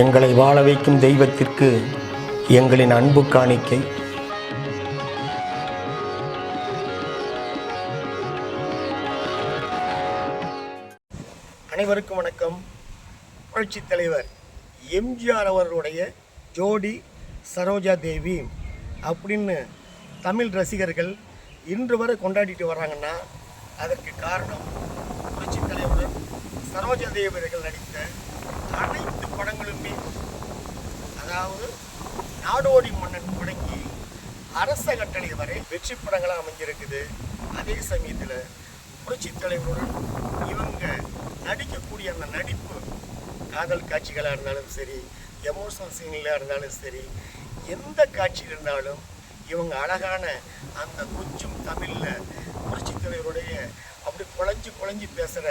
எங்களை வாழ வைக்கும் தெய்வத்திற்கு எங்களின் அன்பு காணிக்கை. அனைவருக்கும் வணக்கம். புரட்சித் தலைவர் எம்ஜிஆர் அவர்களுடைய ஜோடி சரோஜா தேவி அப்படின்னு தமிழ் ரசிகர்கள் இன்று வரை கொண்டாடிட்டு வர்றாங்கன்னா அதற்கு காரணம் புரட்சித் தலைவர் சரோஜா தேவி அவர்கள் நடித்த அனைத்து படங்களுமே, அதாவது நாடோடி மன்னன் தொடங்கி அரச கட்டளை வரை வெற்றி படங்களாக அமைஞ்சிருக்குது. அதே சமயத்தில் புரட்சித் தலைவருடன் இவங்க நடிக்கக்கூடிய அந்த நடிப்பு, காதல் காட்சிகளாக இருந்தாலும் சரி, எமோஷனல் சீனில் இருந்தாலும் சரி, எந்த காட்சி இருந்தாலும் இவங்க அழகான அந்த கொஞ்சம் தமிழில் புரட்சித் தலைவருடைய அப்படி குழஞ்சி பேசுகிற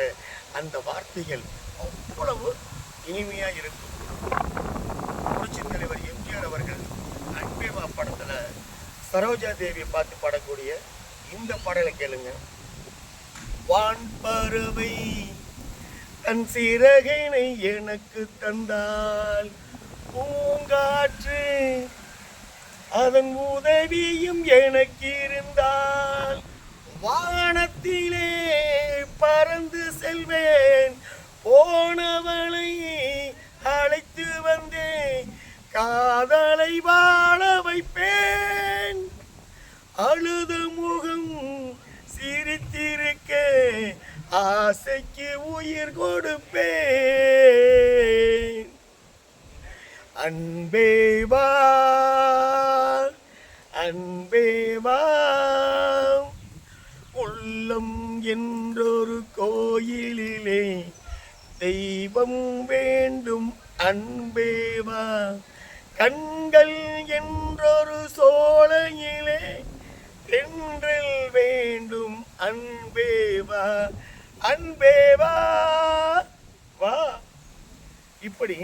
அந்த வார்த்தைகள் அவ்வளவு இனிமையாக இருக்கும். புரட்சித் தலைவர் எம்ஜிஆர் அவர்கள் அன்பே வா படத்தில் சரோஜா தேவியை பார்த்து பாடக்கூடிய இந்த பாடலை கேளுங்க. வான் பறவை தன் சிறகினை எனக்கு தந்தால், பூங்காற்று அதன் உதவியும் எனக்கு இருந்தால், வானத்திலே பறந்து செல்வேன், போனவளை அழைத்து வந்தேன், காதலை வாழ வைப்பேன், அழுத முகம் சிரித்திருக்க ஆசைக்கு உயிர் கொடுப்பேன், அன்பே வா அன்பே வா, உள்ளம் என்றொரு கோயிலிலே தெய்வம் வேண்டும் அன்பே வா, கண்கள் என்றொரு சோலையிலே தென்றல் வேண்டும் அன்பே வா, அன்பே வா வா. இப்படி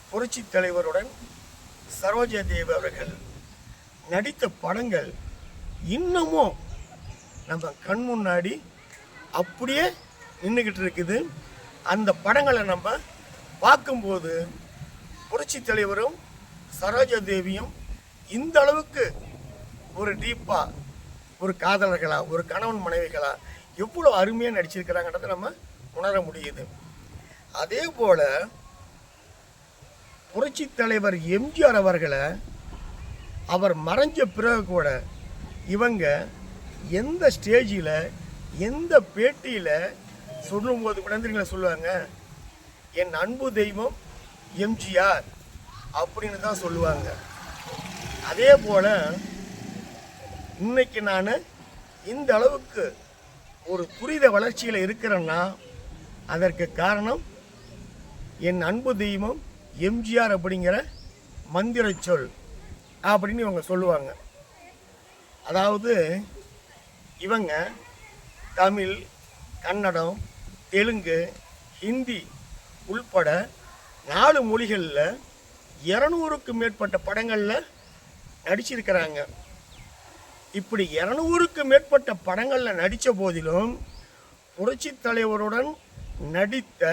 புரட்சித் தலைவருடன் சரோஜா தேவி அவர்கள் நடித்த படங்கள் இன்னமும் நம்ம கண் முன்னாடி அப்படியே நின்றுக்கிட்டு இருக்குது. அந்த படங்களை நம்ம பார்க்கும்போது புரட்சித் தலைவரும் சரோஜா தேவியும் இந்த அளவுக்கு ஒரு டீப்பாக, ஒரு காதலர்களா, ஒரு கணவன் மனைவிகளா எவ்வளோ அருமையாக நடிச்சிருக்கிறாங்கன்றதை நம்ம உணர முடியுது. அதே போல் புரட்சித் தலைவர் எம்ஜிஆர் அவர்களை அவர் மறைஞ்ச பிறகு கூட இவங்க எந்த ஸ்டேஜில் எந்த பேட்டியில் சொல்லும்போது கூட சொல்லுவாங்க, என் அன்பு தெய்வம் எம்ஜிஆர் அப்படின்னு தான் சொல்லுவாங்க. அதே போல் இன்னைக்கு நான் இந்த அளவுக்கு ஒரு துரித வளர்ச்சியில் இருக்கிறேன்னா அதற்கு காரணம் என் அன்பு தெய்வம் எம்ஜிஆர் அப்படிங்கிற மந்திர சொல் அப்படின்னு இவங்க சொல்லுவாங்க. அதாவது இவங்க தமிழ், கன்னடம், தெலுங்கு, ஹிந்தி உள்பட 4 மொழிகளில் 200க்கும் மேற்பட்ட படங்களில் நடிச்சிருக்கிறாங்க. இப்படி 200க்கும் மேற்பட்ட படங்களில் நடித்த போதிலும் புரட்சித் தலைவருடன் நடித்த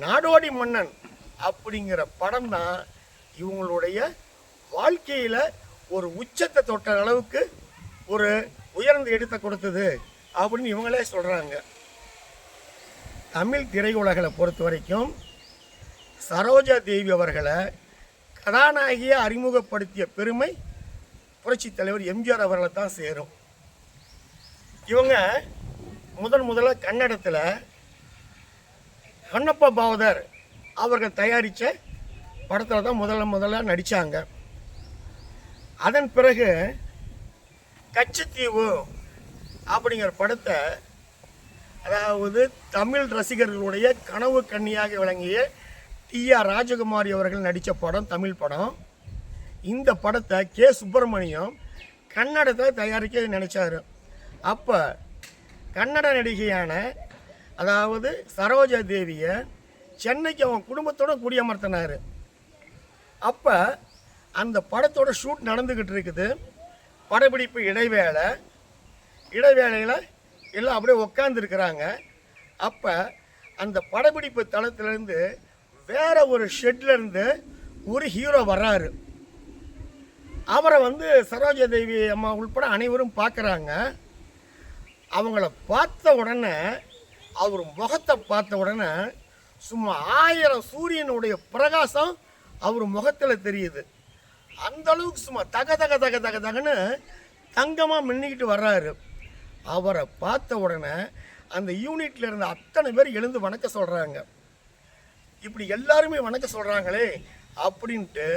நாடோடி மன்னன் அப்படிங்கிற படம் தான் இவங்களுடைய வாழ்க்கையில் ஒரு உச்சத்தை தொட்ட அளவுக்கு ஒரு உயர்ந்த இடத்தை கொடுத்தது அப்படின்னு இவங்களே சொல்கிறாங்க. தமிழ் திரையுலகளை பொறுத்த வரைக்கும் சரோஜா தேவி அவர்களை கதாநாயகியை அறிமுகப்படுத்திய பெருமை புரட்சித் தலைவர் எம்ஜிஆர் அவர்களை தான் சேரும். இவங்க முதல்ல கன்னடத்தில் கண்ணப்ப பாவதர் அவர்கள் தயாரித்த படத்தில் தான் முதல்ல நடித்தாங்க. அதன் பிறகு கச்சத்தீவு அப்படிங்கிற படத்தை, அதாவது தமிழ் ரசிகர்களுடைய கனவு கன்னியாக விளங்கிய டி.ஆர். ராஜகுமாரி அவர்கள் நடித்த படம், தமிழ் படம். இந்த படத்தை கே. சுப்பிரமணியம் கன்னடத்தை தயாரிக்க நினைச்சார். அப்போ கன்னட நடிகையான அதாவது சரோஜா தேவியை சென்னைக்கு அவன் குடும்பத்தோடு குடியமர்த்தினார். அப்போ அந்த படத்தோட ஷூட் நடந்துக்கிட்டு இருக்குது. படப்பிடிப்பு இடைவேளையில் எல்லாம் அப்படியே உட்காந்துருக்குறாங்க. அப்போ அந்த படப்பிடிப்பு தளத்திலேருந்து வேற ஒரு ஷெட்லேருந்து ஒரு ஹீரோ வர்றாரு. அவரை சரோஜா தேவி அம்மா உள்பட அனைவரும் பார்க்குறாங்க. அவங்கள பார்த்த உடனே, அவர் முகத்தை பார்த்த உடனே சும்மா 1000 சூரியனுடைய பிரகாசம் அவர் முகத்தில் தெரியுது. அந்த அளவுக்கு சும்மா தக தக தக தக தகன்னு தங்கமாக மின்னிக்கிட்டு வர்றாரு. அவரை பார்த்த உடனே அந்த யூனிட்டில் இருந்த அத்தனை பேர் எழுந்து வணக்க சொல்கிறாங்க. இப்படி எல்லாருமே வணக்க சொல்கிறாங்களே அப்படின்ட்டு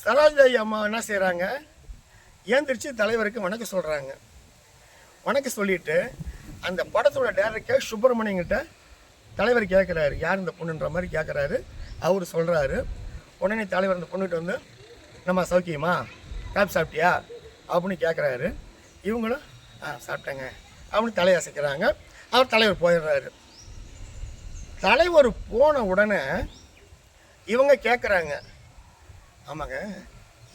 சரோஜா அம்மா என்ன செய்கிறாங்க, ஏந்திரிச்சு தலைவருக்கு வணக்க சொல்கிறாங்க. வணக்க சொல்லிவிட்டு அந்த படத்தோட டைரக்டர் சுப்பிரமணியங்கிட்ட தலைவர் கேட்குறாரு, யார் இந்த பொண்ணுன்ற மாதிரி கேட்குறாரு. அவர் சொல்கிறாரு. உடனே தலைவர் அந்த பொண்ணுகிட்ட நம்ம சௌக்கியமா, காப்பி சாப்பிட்டியா அப்படின்னு கேட்குறாரு. இவங்களும் சாப்பிட்டேங்க அப்படின்னு தலையசைக்கிறாங்க. அவர் தலைவர் போயிடுறாரு. தலைவர் போன உடனே இவங்க கேட்குறாங்க, ஆமாங்க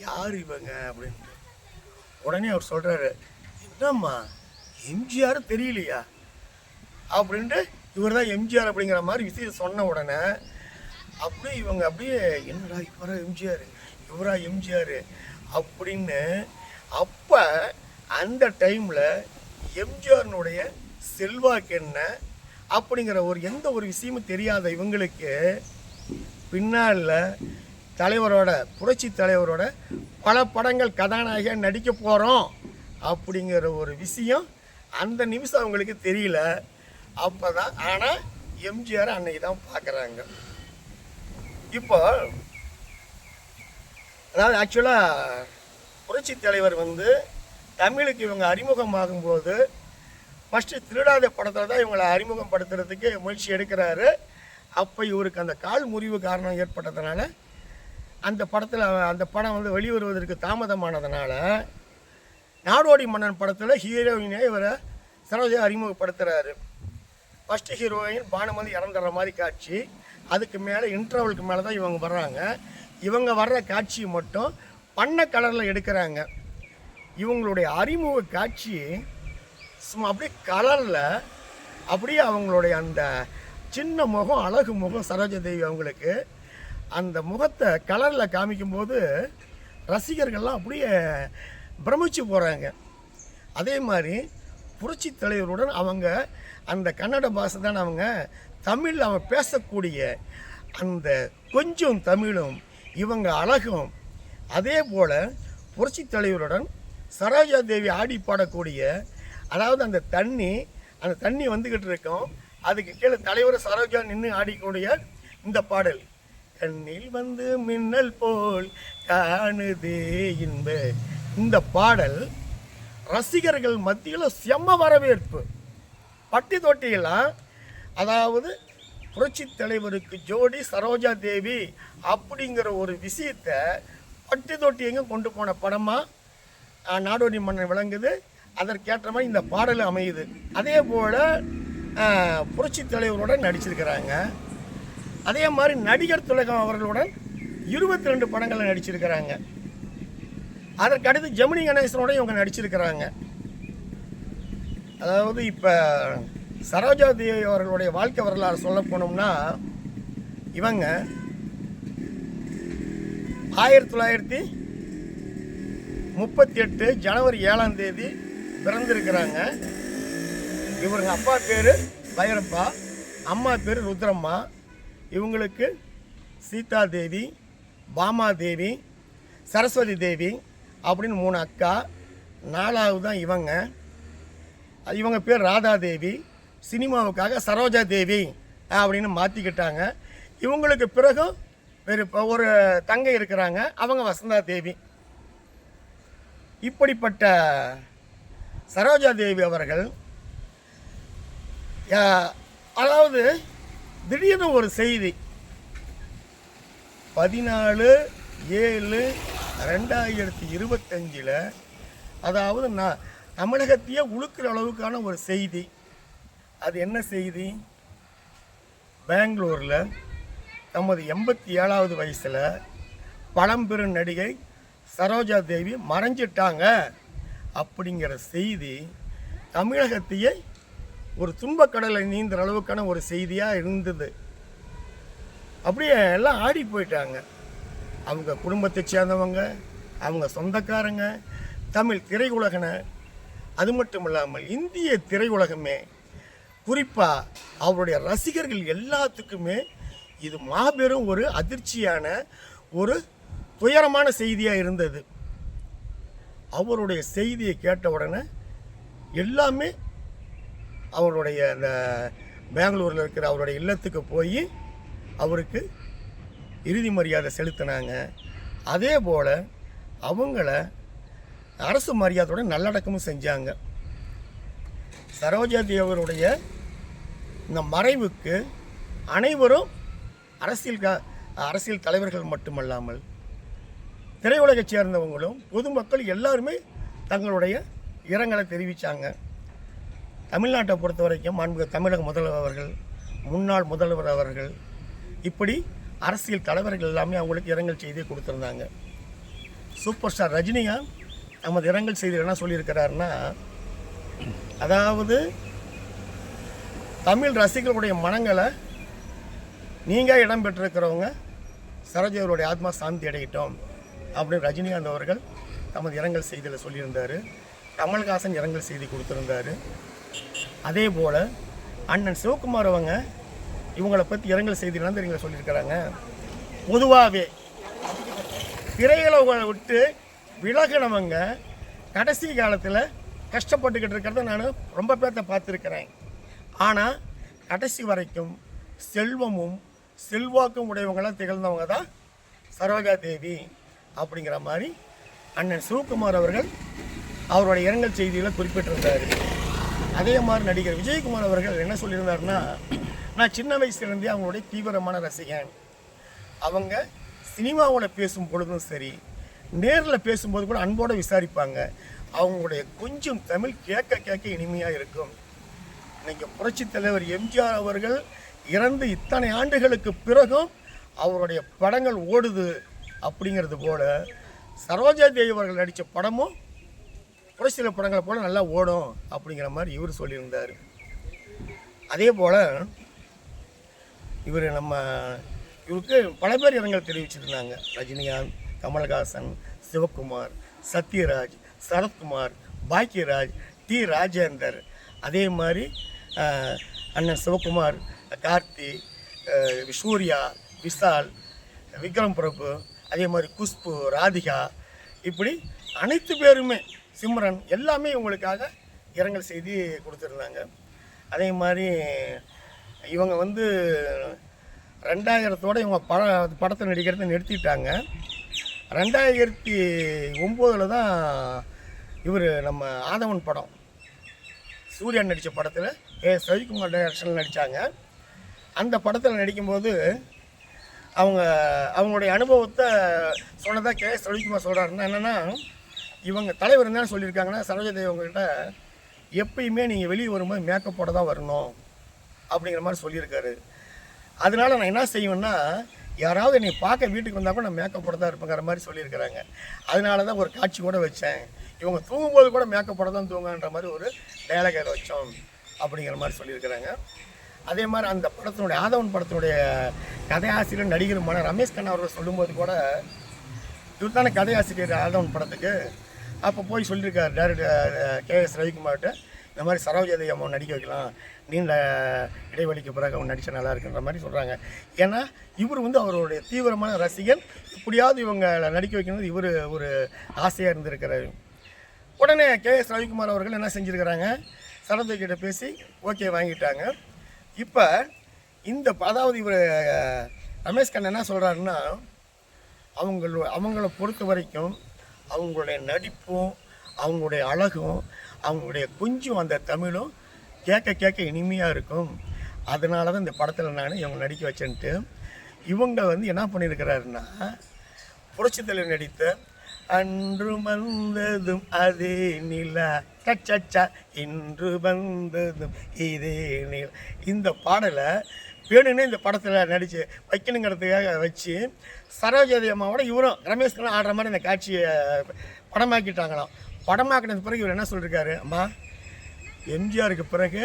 யார் இவங்க அப்படின்ட்டு. உடனே அவர் சொல்கிறாரு, என்னம்மா எம்ஜிஆர் தெரியலையா அப்படின்ட்டு. இவர் தான் எம்ஜிஆர் அப்படிங்கிற மாதிரி விஷயம் சொன்ன உடனே இவங்க அப்படியே என்னடா இவரா எம்ஜிஆர், இவரா எம்ஜிஆர் அப்படின்னு. அப்போ அந்த டைமில் எம்ஜிஆர்னுடைய செல்வாக்கு என்ன அப்படிங்கிற எந்த ஒரு விஷயமும் தெரியாத இவங்களுக்கு பின்னால் தலைவரோட, புரட்சி தலைவரோட பல படங்கள் கதாநாயகன் நடிக்க போகிறோம் அப்படிங்கிற ஒரு விஷயம் அந்த நிமிஷம் அவங்களுக்கு தெரியல. அப்போ தான் ஆனால் எம்ஜிஆர் அன்னைக்கு தான் பார்க்குறாங்க. இப்போ அதாவது ஆக்சுவலாக புரட்சி தலைவர் தமிழுக்கு இவங்க அறிமுகமாகும்போது ஃபஸ்ட்டு திருடாத படத்தில் தான் இவங்களை அறிமுகப்படுத்துறதுக்கு முயற்சி எடுக்கிறாரு. அப்போ இவருக்கு அந்த கால் முறிவு காரணம் ஏற்பட்டதுனால அந்த படம் வெளிவருவதற்கு தாமதமானதுனால நாடோடி மன்னன் படத்தில் ஹீரோயினே இவரை சரோஜா அறிமுகப்படுத்துகிறாரு. ஃபஸ்ட்டு ஹீரோயின் பானுமதி இறந்துடுற மாதிரி காட்சி. அதுக்கு மேலே இன்டர்வலுக்கு மேலே தான் இவங்க வர்றாங்க. இவங்க வர்ற காட்சி மட்டும் பண்ண கலரில் எடுக்கிறாங்க. இவங்களுடைய அறிமுக காட்சி சும்மா அப்படியே கலரில் அப்படியே அவங்களுடைய அந்த சின்ன முகம், அழகு முகம் சரோஜா தேவி அவங்களுக்கு அந்த முகத்தை கலரில் காமிக்கும்போது ரசிகர்கள்லாம் அப்படியே பிரமிச்சு போகிறாங்க. அதே மாதிரி புரட்சி தலைவருடன் அவங்க அந்த கன்னட பாஷை தான் அவங்க தமிழில் அவன் பேசக்கூடிய அந்த கொஞ்சம் தமிழும் இவங்க அழகும், அதே போல் புரட்சி தலைவருடன் சரோஜா தேவி ஆடி பாடக்கூடிய, அதாவது அந்த தண்ணி வந்துக்கிட்டு இருக்கும், அதுக்கு கீழே தலைவர் சரோஜா நின்று ஆடிக்கூடிய இந்த பாடல், கண்ணில் மின்னல் போல் காணுதே இன்ப, இந்த பாடல் ரசிகர்கள் மத்தியில் செம்ம வரவேற்பு. பட்டி தொட்டியெல்லாம் அதாவது புரட்சி தலைவருக்கு ஜோடி சரோஜா தேவி அப்படிங்கிற ஒரு விஷயத்தை பட்டி தொட்டி எங்கே கொண்டு போன படமாக நாடோடி மன்னன் விளங்குது. அதற்கேற்ற மாதிரி இந்த பாடல் அமையுது. அதே போல் புரட்சி தலைவருடன் நடிச்சிருக்கிறாங்க. அதே மாதிரி நடிகர் திலகம் அவர்களுடன் 22 படங்களில் நடிச்சிருக்கிறாங்க. அதற்கடுத்து ஜெமினி கணேசனோட இவங்க நடிச்சிருக்கிறாங்க. அதாவது இப்போ சரோஜா தேவி அவர்களுடைய வாழ்க்கை வரலாறு சொல்ல போனோம்னா, இவங்க 1938 ஜனவரி 7ஆம் தேதி பிறந்திருக்கிறாங்க. இவருங்க அப்பா பேர் பைரப்பா, அம்மா பேர் ருத்ரம்மா. இவங்களுக்கு சீதா தேவி, பாமா தேவி, சரஸ்வதி தேவி அப்படின்னு 3 அக்கா. 4ஆவது தான் இவங்க பேர் ராதா தேவி. சினிமாவுக்காக சரோஜா தேவி அப்படின்னு மாற்றிக்கிட்டாங்க. இவங்களுக்கு பிறகு ஒரு தங்கை இருக்கிறாங்க, அவங்க வசந்தா தேவி. இப்படிப்பட்ட சரோஜா தேவி அவர்கள் அதாவது திடீர்னு ஒரு செய்தி 14/7/2025 அதாவது தமிழகத்தையே உழுக்கிற அளவுக்கான ஒரு செய்தி. அது என்ன செய்தி? பெங்களூரில் தமது 87வது வயசில் பழம்பெரும் நடிகை சரோஜா தேவி மறைஞ்சிட்டாங்க அப்படிங்கிற செய்தி தமிழகத்தையே ஒரு துன்பக்கடலை நீந்துற அளவுக்கான ஒரு செய்தியாக இருந்தது. அப்படியே எல்லாம் ஆடி போயிட்டாங்க. அவங்க குடும்பத்தை சேர்ந்தவங்க, அவங்க சொந்தக்காரங்க, தமிழ் திரையுலகன, அது மட்டும் இல்லாமல் இந்திய திரையுலகமே, குறிப்பாக அவருடைய ரசிகர்கள் எல்லாத்துக்குமே இது மாபெரும் ஒரு அதிர்ச்சியான ஒரு துயரமான செய்தியாக இருந்தது. அவருடைய செய்தியை கேட்ட உடனே எல்லாமே அவருடைய அந்த பெங்களூரில் இருக்கிற அவருடைய இல்லத்துக்கு போய் அவருக்கு இறுதி மரியாதை செலுத்தினாங்க. அதே போல் அவங்கள அரசு மரியாதையோட நல்லடக்கமும் செஞ்சாங்க. சரோஜாதேவி அவருடைய இந்த மறைவுக்கு அனைவரும் அரசியல் தலைவர்கள் மட்டுமல்லாமல் திரையுலகை சேர்ந்தவங்களும் பொதுமக்கள் எல்லாருமே தங்களுடைய இரங்கலை தெரிவித்தாங்க. தமிழ்நாட்டை பொறுத்த வரைக்கும் மாண்புமிகு தமிழக முதல்வர் அவர்கள், முன்னாள் முதல்வர் அவர்கள், இப்படி அரசியல் தலைவர்கள் எல்லாமே அவங்களுக்கு இரங்கல் செய்தியை கொடுத்துருந்தாங்க. சூப்பர் ஸ்டார் ரஜினிகாந்த் நமது இரங்கல் செய்தி என்ன சொல்லியிருக்கிறாருன்னா, அதாவது தமிழ் ரசிகர்களுடைய மனங்களை நீங்கள் இடம் பெற்றிருக்கிறவங்க சரோஜாவுடைய ஆத்மா சாந்தி அடையிட்டோம் அப்படின்னு ரஜினிகாந்த் அவர்கள் தமது இரங்கல் செய்தியில் சொல்லியிருந்தார். கமல்ஹாசன் இரங்கல் செய்தி கொடுத்துருந்தார். அதே போல் அண்ணன் சிவகுமார் அவங்க இவங்களை பற்றி இரங்கல் செய்தி தெரியுங்களா சொல்லியிருக்கிறாங்க. பொதுவாகவே திரையுலகை விட்டு விலகினவங்க கடைசி காலத்தில் கஷ்டப்பட்டுக்கிட்டு இருக்கிறத நான் ரொம்ப பேர்த்த பார்த்துருக்கிறேன். ஆனால் கடைசி வரைக்கும் செல்வமும் செல்வாக்கும் உடையவங்களாம் திகழ்ந்தவங்க தான் சரோஜா தேவி அப்படிங்கிற மாதிரி அண்ணன் சிவகுமார் அவர்கள் அவருடைய இரங்கல் செய்தியில் குறிப்பிட்டிருந்தார். அதே மாதிரி நடிகர் விஜயகுமார் அவர்கள் என்ன சொல்லியிருந்தாருன்னா, நான் சின்ன வயசுலேருந்தே அவங்களுடைய தீவிரமான ரசிகன். அவங்க சினிமாவில் பேசும் பொழுதும் சரி, நேரில் பேசும்போது கூட அன்போடு விசாரிப்பாங்க. அவங்களுடைய கொஞ்சம் தமிழ் கேட்க கேட்க இனிமையாக இருக்கும். இன்றைக்கி புரட்சித் தலைவர் எம்ஜிஆர் அவர்கள் இறந்து இத்தனை ஆண்டுகளுக்கு பிறகும் அவருடைய படங்கள் ஓடுது அப்படிங்கிறது போல் சரோஜா தேவி அவர்கள் நடித்த படமும் ஒரு சில படங்களை போல் நல்லா ஓடும் அப்படிங்கிற மாதிரி இவர் சொல்லியிருந்தார். அதே போல் இவருக்கு பல பேர் இரங்கல் தெரிவிச்சிருந்தாங்க. ரஜினிகாந்த், கமல்ஹாசன், சிவகுமார், சத்யராஜ், சரத்குமார், பாக்கியராஜ், டி ராஜேந்தர், அதே மாதிரி அண்ணன் சிவகுமார், கார்த்தி, சூர்யா, விஷால், விக்ரம் பிரபு, அதே மாதிரி குஷ்பு, ராதிகா, இப்படி அனைத்து பேருமே, சிம்ரன், எல்லாமே இவங்களுக்காக இரங்கல் செய்தி கொடுத்துருந்தாங்க. அதே மாதிரி இவங்க 2000 இவங்க படத்தை நடிக்கிறத நிறுத்திட்டாங்க. 2009 தான் இவர் நம்ம ஆதவன் படம் சூர்யா நடித்த படத்தில் ரவிக்குமார் டைரக்ஷனில் நடித்தாங்க. அந்த படத்தில் நடிக்கும்போது அவங்களுடைய அனுபவத்தை சொன்னதாக ரவிக்குமார் சொல்கிறாருன்னா என்னென்னா, இவங்க தலைவர் என்ன சொல்லியிருக்காங்கன்னா, சரோஜாதேவி அவங்ககிட்ட எப்பயுமே நீங்கள் வெளியே வரும்போது மேக்கப்போட தான் வரணும் அப்படிங்கிற மாதிரி சொல்லியிருக்காரு. அதனால நான் என்ன செய்வேன்னா, யாராவது என்னை பார்க்க வீட்டுக்கு வந்தால் கூட நான் மேக்கப்போட தான் இருப்பேங்கிற மாதிரி சொல்லியிருக்கிறாங்க. அதனால தான் ஒரு காட்சி கூட வச்சேன், இவங்க தூங்கும்போது கூட மேக்கப்போட தான் தூங்குன்ற மாதிரி ஒரு டயலாக் வச்சோம் அப்படிங்கிற மாதிரி சொல்லியிருக்கிறாங்க. அதே மாதிரி அந்த படத்தினுடைய ஆதவன் படத்தினுடைய கதையாசிரியர் நடிகருமான ரமேஷ் கண்ணா அவர்கள் சொல்லும்போது கூட, இவர் தானே கதையாசிரியர் ஆதவன் படத்துக்கு, அப்போ போய் சொல்லியிருக்கார் டேரக்டர் கேஎஸ் ரவிக்குமார்கிட்ட, இந்த மாதிரி சரோஜாதேவி அம்மா நடிக்க வைக்கலாம், நீண்ட இடைவெளிக்கு பிறகு அவன் நடித்த நல்லா இருக்குன்ற மாதிரி சொல்கிறாங்க. ஏன்னா இவர் அவருடைய தீவிரமான ரசிகன். இப்படியாவது இவங்க நடிக்க வைக்கணும் இவர் ஒரு ஆசையாக இருந்திருக்கிறாரு. உடனே கேஎஸ் ரவிக்குமார் அவர்கள் என்ன செஞ்சுருக்கிறாங்க, சரோஜாகிட்ட பேசி ஓகே வாங்கிட்டாங்க. இப்போ அதாவது இவர் ரமேஷ் கண்ணன் என்ன சொல்கிறாருன்னா, அவங்கள பொறுத்த வரைக்கும் அவங்களுடைய நடிப்பும் அவங்களுடைய அழகும் அவங்களுடைய கொஞ்சம் அந்த தமிழும் கேட்க கேட்க இனிமையாக இருக்கும். அதனால தான் இந்த படத்தில் நான் இவங்க நடிக்க வச்சேன்ட்டு இவங்க என்ன பண்ணியிருக்கிறாருன்னா, புரட்சித் தலைவர் நடித்த அன்று வந்ததும் அதே நிலா சச்சா இன்று வந்ததும் இதே நிலா, இந்த பாடலை வேணுன்னே இந்த படத்தில் நடித்து வைக்கணுங்கிறதுக்காக வச்சு சரோஜாதேவி அம்மாவோட இவரும் ரமேஷ் கண்ணா ஆடுற மாதிரி இந்த காட்சியை படமாக்கிட்டாங்களாம். படமாக்கினது பிறகு இவர் என்ன சொல்லியிருக்காரு, அம்மா எம்ஜிஆருக்கு பிறகு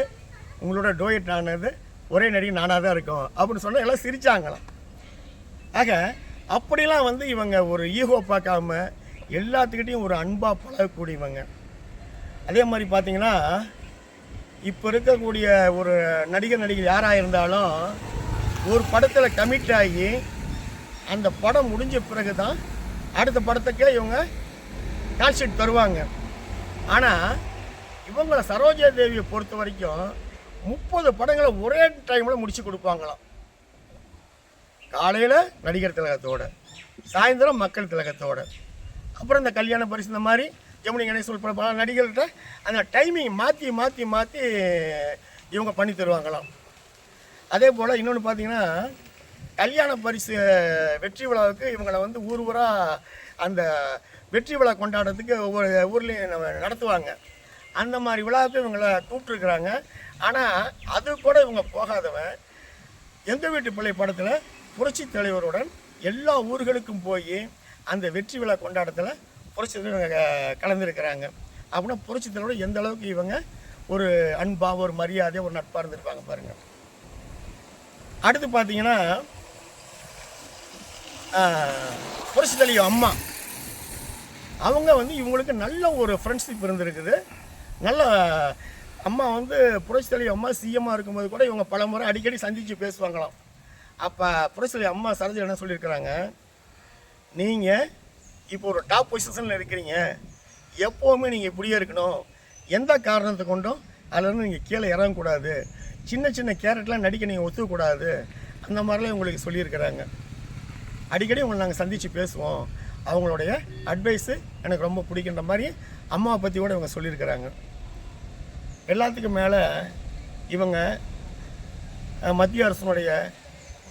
உங்களோட டோயட் ஆனது ஒரே நடிகை நானாக தான் இருக்கும் அப்படின்னு சொன்னால் எல்லாம் சிரித்தாங்களாம். ஆக அப்படிலாம் வந்து இவங்க ஒரு ஈகோ பார்க்காம எல்லாத்துக்கிட்டையும் ஒரு அன்பாக பழகக்கூடியவங்க. அதே மாதிரி பார்த்தீங்கன்னா இப்போ இருக்கக்கூடிய ஒரு நடிகர் யாராக இருந்தாலும் ஒரு படத்தில் கமிட் ஆகி அந்த படம் முடிஞ்ச பிறகு தான் அடுத்த படத்துக்கே இவங்க கால்ஷீட் தருவாங்க. ஆனால் இவங்களை சரோஜா தேவியை பொறுத்த வரைக்கும் 30 படங்களை ஒரே டைமில் முடித்து கொடுப்பாங்களாம். காலையில் நடிகர் திலகத்தோடு, சாயந்தரம் மக்கள் திலகத்தோடு, அப்புறம் இந்த கல்யாண பரிசு இந்த மாதிரி ஜெமினி கணேசன் உட்பட பல நடிகர்கிட்ட அந்த டைமிங் மாற்றி மாற்றி மாற்றி இவங்க பண்ணி தருவாங்களாம். அதே போல் இன்னொன்று பார்த்தீங்கன்னா கல்யாண பரிசு வெற்றி விழாவுக்கு இவங்களை வந்து ஊராக அந்த வெற்றி விழா கொண்டாடுறதுக்கு ஒவ்வொரு ஊர்லேயும் நடத்துவாங்க. அந்த மாதிரி விழாவுக்கு இவங்களை கூப்பிட்ருக்குறாங்க. ஆனால் அது கூட இவங்க போகாதவன் எங்கள் வீட்டு பிள்ளை படத்தில் புரட்சி தலைவருடன் எல்லா ஊர்களுக்கும் போய் அந்த வெற்றி விழா கொண்டாட்டத்தில் புரட்சி தலைவர் கலந்துருக்கிறாங்க. அப்படின்னா புரட்சி தலைவரோட எந்த அளவுக்கு இவங்க ஒரு அன்பாக ஒரு மரியாதையாக ஒரு நட்பாக இருந்திருப்பாங்க பாருங்கள். அடுத்து பார்த்தீங்கன்னா புரட்சி தலைவர் அம்மா அவங்க வந்து இவங்களுக்கு நல்ல ஒரு ஃப்ரெண்ட்ஷிப் இருந்திருக்குது. நல்ல அம்மா வந்து புரட்சி தலைவர் அம்மா சிஎம்மாக இருக்கும்போது கூட இவங்க பல முறை அடிக்கடி சந்தித்து பேசுவாங்களாம். அப்போ புரட்சி தலைவர் அம்மா சரோஜா என்ன சொல்லியிருக்கிறாங்க, நீங்கள் இப்போ ஒரு டாப் பொசிஷனில் இருக்கிறீங்க, எப்போவுமே நீங்கள் இப்படியே இருக்கணும், எந்த காரணத்தை கொண்டும் அதிலேருந்து நீங்கள் கீழே இறங்கக்கூடாது, சின்ன சின்ன கேரட்லாம் நடிக்க நீங்கள் ஒத்துக்கூடாது, அந்த மாதிரிலாம் உங்களுக்கு சொல்லியிருக்கிறாங்க. அடிக்கடி உங்களை நாங்கள் சந்தித்து பேசுவோம், அவங்களுடைய அட்வைஸு எனக்கு ரொம்ப பிடிக்கின்ற மாதிரி அம்மாவை பற்றி கூட இவங்க சொல்லியிருக்கிறாங்க. எல்லாத்துக்கும் மேலே இவங்க மத்திய அரசனுடைய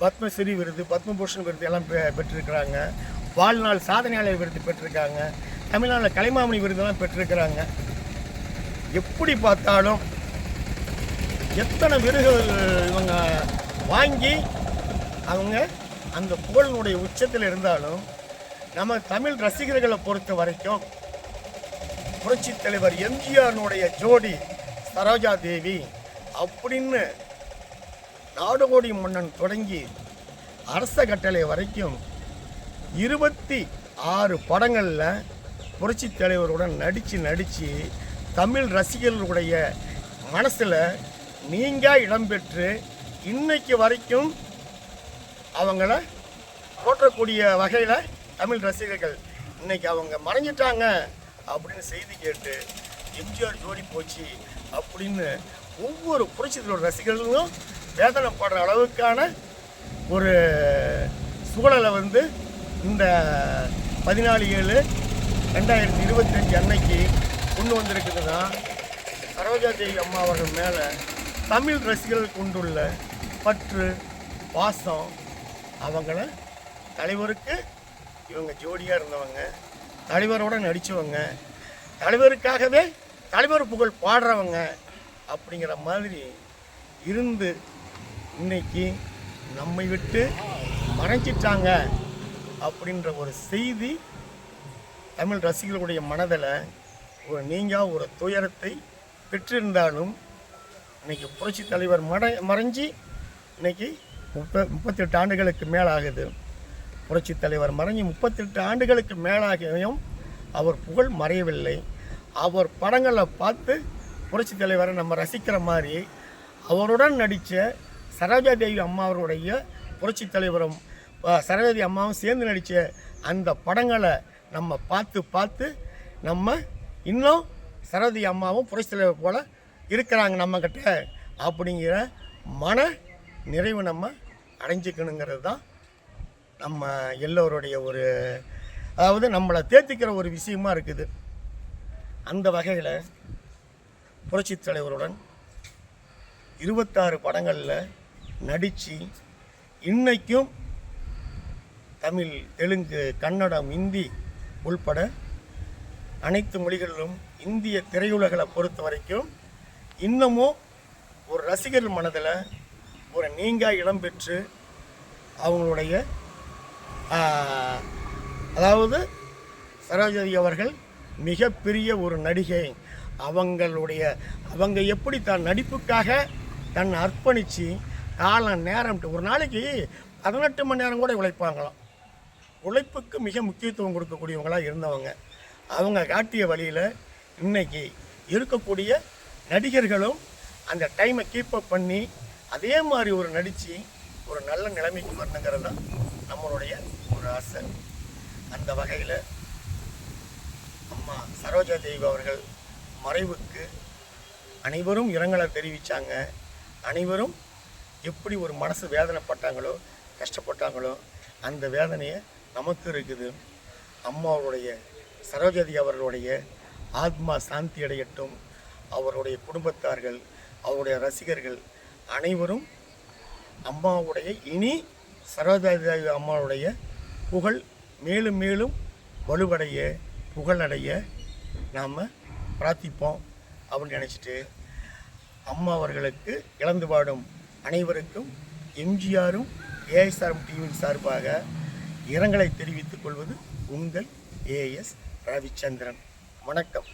பத்மஸ்ரீ விருது, பத்மபூஷன் விருது எல்லாம் பெற்றிருக்கிறாங்க. வாழ்நாள் சாதனையாளர் விருது பெற்றிருக்காங்க. தமிழ்நாட்டில் கலைமாமணி விருதெல்லாம் பெற்றிருக்கிறாங்க. எப்படி பார்த்தாலும் எத்தனை விருதுகள் இவங்க வாங்கி அவங்க அந்த புகழினுடைய உச்சத்தில் இருந்தாலும் நம்ம தமிழ் ரசிகர்களை பொறுத்த வரைக்கும் புரட்சி தலைவர் எம்ஜிஆருடைய ஜோடி சரோஜா தேவி அப்படின்னு நாடோடி மன்னன் தொடங்கி அரச கட்டளை வரைக்கும் 26 படங்களில் புரட்சி தலைவருடன் நடித்து தமிழ் ரசிகர்களுடைய மனசில் நீங்கள் இடம்பெற்று இன்னைக்கு வரைக்கும் அவங்கள போற்றக்கூடிய வகையில் தமிழ் ரசிகர்கள் இன்னைக்கு அவங்க மறைஞ்சிட்டாங்க அப்படின்னு செய்தி கேட்டு எம்ஜிஆர் ஜோடி போச்சு அப்படின்னு ஒவ்வொரு புரட்சி தலைவர் ரசிகர்களும் வேதனைப்படுற அளவுக்கான ஒரு சூழலை வந்து இந்த 14/7/2025 அன்னைக்கு கொண்டு வந்திருக்குதுன்னா சரோஜா தேவி அம்மா அவர்கள் மேலே தமிழ் ரசிகர்கள் கொண்டுள்ள பற்று பாசம், அவங்கள தலைவருக்கு இவங்க ஜோடியாக இருந்தவங்க, தலைவரோடு நடித்தவங்க, தலைவருக்காகவே தலைவர் புகழ் பாடுறவங்க அப்படிங்கிற மாதிரி இருந்து இன்னைக்கு நம்மை விட்டு மறைஞ்சிட்டாங்க அப்படின்ற ஒரு செய்தி தமிழ் ரசிகர்களுடைய மனதில் ஒரு ஒரு துயரத்தை பெற்றிருந்தாலும் இன்றைக்கி புரட்சி தலைவர் மறைஞ்சி இன்றைக்கி 38 ஆண்டுகளுக்கு மேலாகுது. புரட்சி தலைவர் மறைஞ்சி 38 ஆண்டுகளுக்கு மேலாகியும் அவர் புகழ் மறையவில்லை. அவர் படங்களை பார்த்து புரட்சி தலைவரை நம்ம ரசிக்கிற மாதிரி அவருடன் நடித்த சரோஜா தேவி அம்மா அவருடைய புரட்சி தலைவரும் சரோஜா தேவி அம்மாவும் சேர்ந்து நடித்த அந்த படங்களை நம்ம பார்த்து நம்ம இன்னும் சரோஜா தேவி அம்மாவும் புரட்சி தலைவர் போல் இருக்கிறாங்க நம்மக்கிட்ட அப்படிங்கிற மன நிறைவு நம்ம அடைஞ்சிக்கணுங்கிறது தான் நம்ம எல்லோருடைய ஒரு, அதாவது நம்மளை தேர்த்திக்கிற ஒரு விஷயமா இருக்குது. அந்த வகையில் புரட்சி தலைவருடன் 26 படங்களில் நடித்து இன்றைக்கும் தமிழ், தெலுங்கு, கன்னடம், ஹிந்தி உள்பட அனைத்து மொழிகளிலும் இந்திய திரையுலகளை பொறுத்த வரைக்கும் இன்னமும் ஒரு ரசிகர் மனதில் ஒரு இடம்பெற்று அவங்களுடைய அதாவது சரோஜாதேவி அவர்கள் மிகப்பெரிய ஒரு நடிகை. அவங்க எப்படி தன் நடிப்புக்காக தன்னை அர்ப்பணித்து காலம் நேரம் ஒரு நாளைக்கு 18 மணி நேரம் கூட உழைப்பாங்களாம். உழைப்புக்கு மிக முக்கியத்துவம் கொடுக்கக்கூடியவங்களாக இருந்தவங்க. அவங்க காட்டிய வழியில் இன்னைக்கு இருக்கக்கூடிய நடிகர்களும் அந்த டைமை கீப் அப் பண்ணி அதே மாதிரி ஒரு நடித்து ஒரு நல்ல நிலைமைக்கு வரணுங்கிறது தான் நம்மளுடைய ஒரு ஆசை. அந்த வகையில் அம்மா சரோஜா தேவி அவர்கள் மறைவுக்கு அனைவரும் இரங்கலை தெரிவித்தாங்க. அனைவரும் எப்படி ஒரு மனசு வேதனைப்பட்டாங்களோ கஷ்டப்பட்டாங்களோ அந்த வேதனையை நமக்கு இருக்குது. அம்மாவுடைய சரோஜாதி அவர்களுடைய ஆத்மா சாந்தி அடையட்டும். அவருடைய குடும்பத்தார்கள், அவருடைய ரசிகர்கள் அனைவரும் அம்மாவுடைய இனி சரோஜாதி அம்மாவுடைய புகழ் மேலும் மேலும் வலுவடைய புகழடைய நாம் பிரார்த்திப்போம் அப்படின்னு நினச்சிட்டு அம்மா அவர்களுக்கு இழந்து பாடும் அனைவருக்கும் எம்ஜிஆரும் ஏஎஸ்ஆர்எம் டிவியின் சார்பாக இரங்கலை தெரிவித்துக் கொள்வது உங்கள் ஏஎஸ் ரவிச்சந்திரன். வணக்கம்.